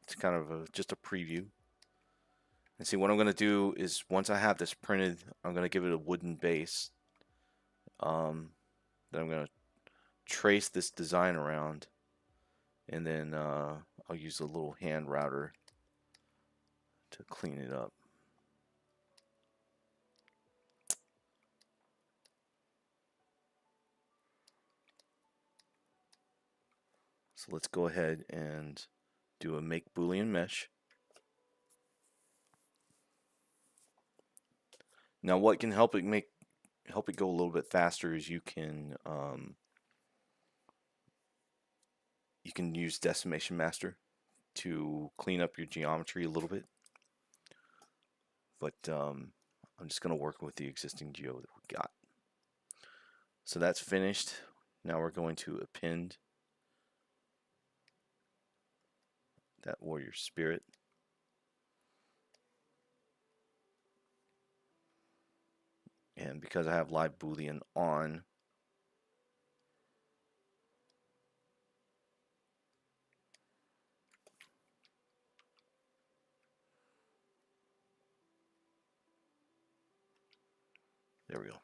It's kind of just a preview. And see, what I'm going to do is once I have this printed, I'm going to give it a wooden base. Then I'm going to trace this design around, and then I'll use a little hand router to clean it up. So let's go ahead and do a make Boolean mesh. Now what can help it go a little bit faster is you can use Decimation Master to clean up your geometry a little bit. But I'm just going to work with the existing geo that we got. So that's finished. Now we're going to append that warrior spirit. And because I have live Boolean on, there we go.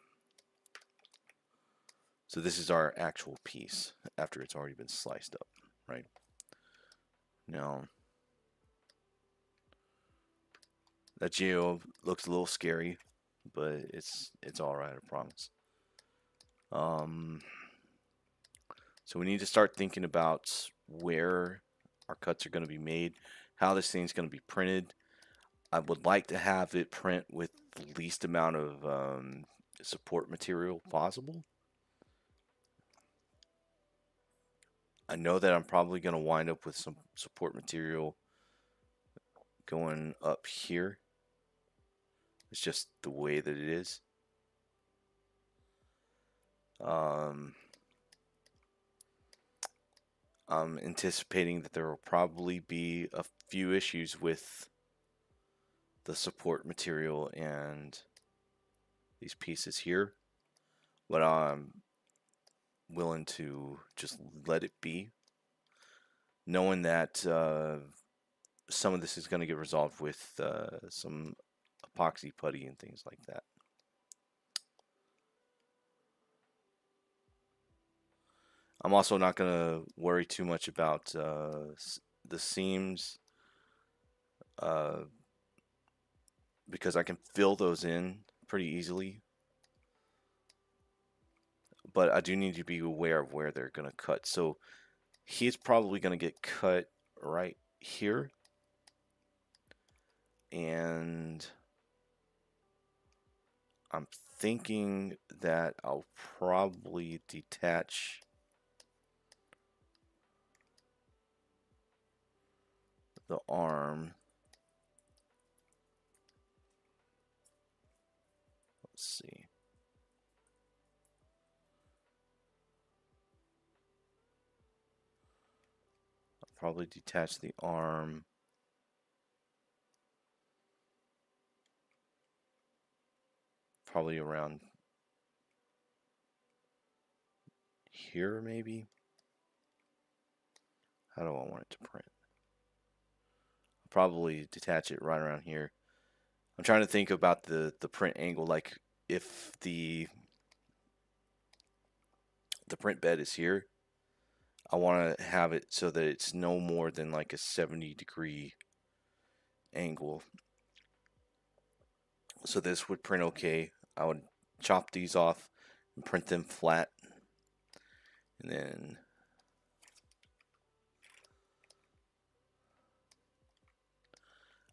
So this is our actual piece after it's already been sliced up, right? Now, that geo looks a little scary, but it's all right, I promise. So we need to start thinking about where our cuts are going to be made, how this thing's going to be printed. I would like to have it print with the least amount of support material possible. I know that I'm probably going to wind up with some support material going up here. It's just the way that it is. I'm anticipating that there will probably be a few issues with the support material and these pieces here, but I'm willing to just let it be, knowing that some of this is going to get resolved with some epoxy putty and things like that. I'm also not going to worry too much about the seams because I can fill those in pretty easily. But I do need to be aware of where they're going to cut. So he's probably going to get cut right here. And I'm thinking that I'll probably detach the arm. Let's see. I'll probably detach the arm. Probably around here, maybe. How do I want it to print? I'll probably detach it right around here. I'm trying to think about the print angle, like if the print bed is here, I want to have it so that it's no more than like a 70-degree angle. So this would print okay. I would chop these off and print them flat. And then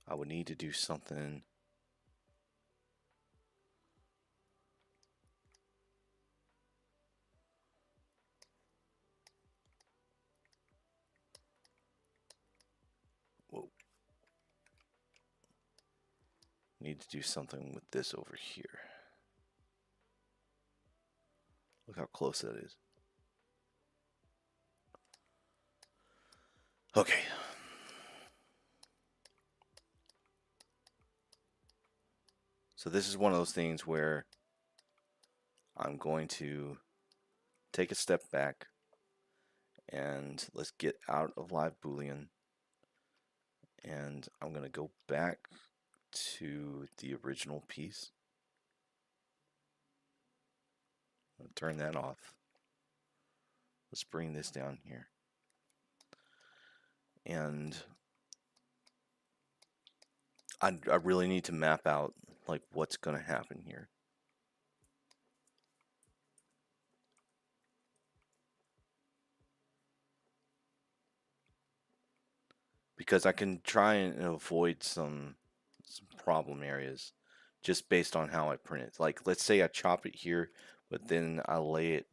I would need to do something. Whoa. Need to do something with this over here. Look how close that is. Okay. So this is one of those things where I'm going to take a step back and let's get out of live Boolean. And I'm going to go back to the original piece. I'll turn that off. Let's bring this down here. And I really need to map out like what's going to happen here. Because I can try and avoid some problem areas just based on how I print it. Like let's say I chop it here, but then I lay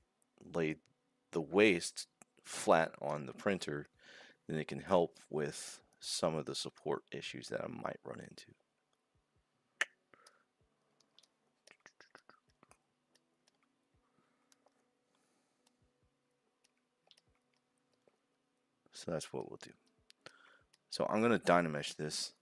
the waste flat on the printer, then it can help with some of the support issues that I might run into. So that's what we'll do. So I'm going to Dynamesh this.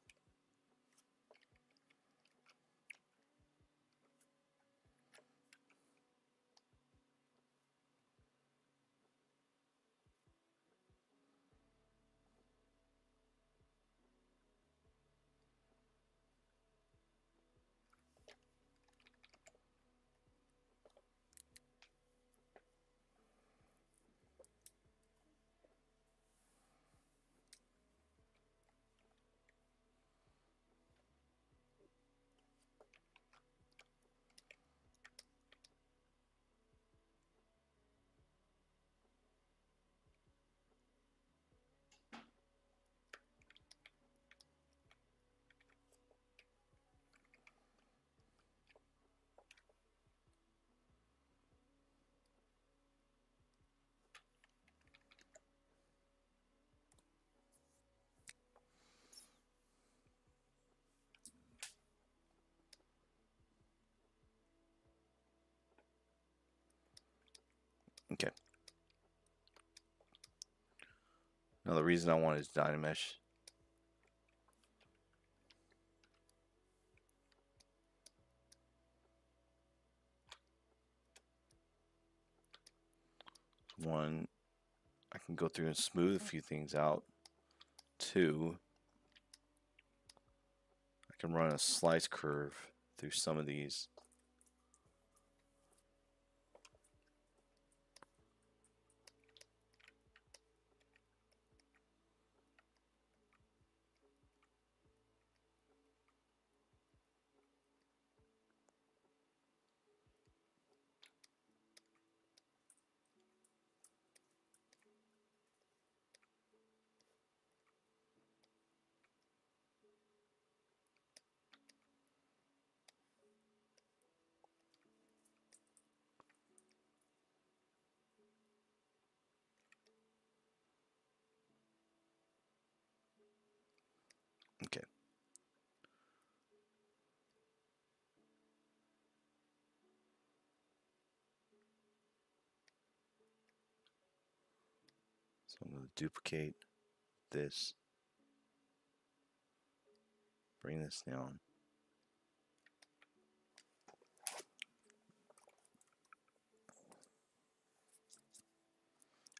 Okay. Now the reason I want is Dynamesh. One, I can go through and smooth a few things out. Two, I can run a slice curve through some of these. Okay. So I'm going to duplicate this, bring this down.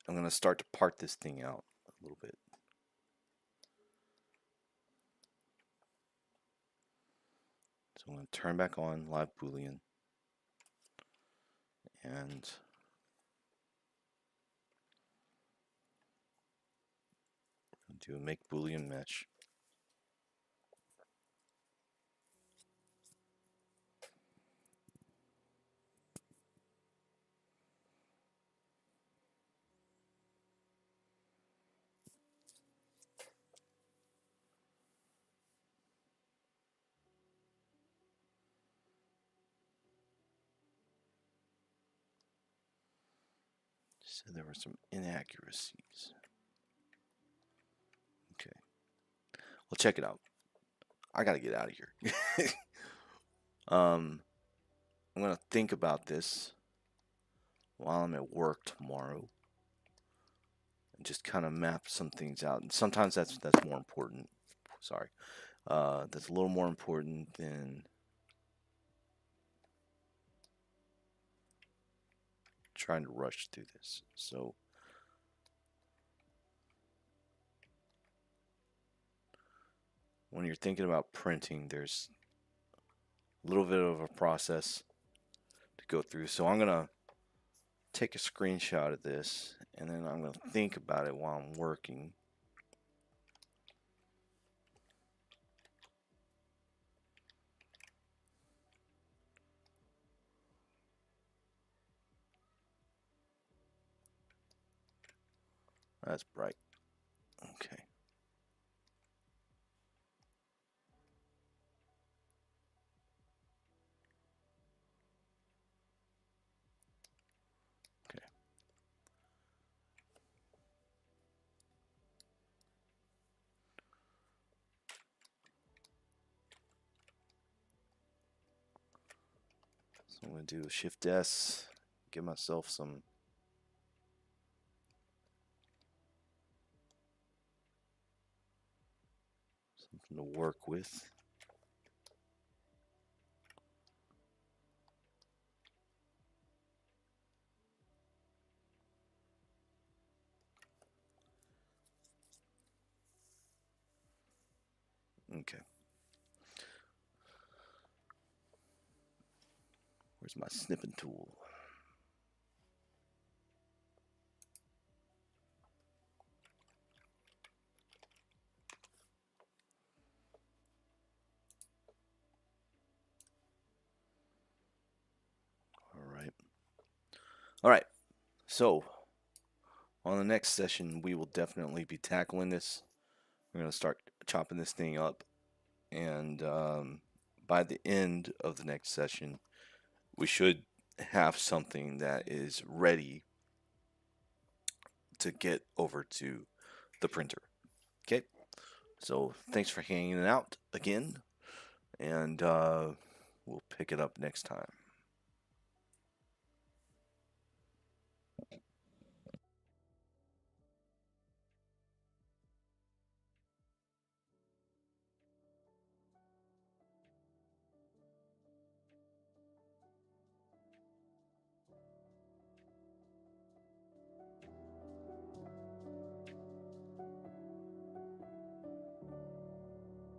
I'm going to start to part this thing out a little bit. So I'm going to turn back on live Boolean and do a make Boolean mesh. So there were some inaccuracies. Okay. Well, check it out. I got to get out of here. I'm going to think about this while I'm at work tomorrow and just kind of map some things out. And sometimes that's more important. Sorry. That's a little more important than trying to rush through this. So when you're thinking about printing, there's a little bit of a process to go through. So I'm going to take a screenshot of this and then I'm going to think about it while I'm working. That's bright. Okay. Okay. So I'm going to do a Shift S, give myself something to work with. Okay. Where's my snipping tool? All right. So on the next session, we will definitely be tackling this. We're going to start chopping this thing up. And by the end of the next session, we should have something that is ready to get over to the printer. Okay. So thanks for hanging out again. And we'll pick it up next time.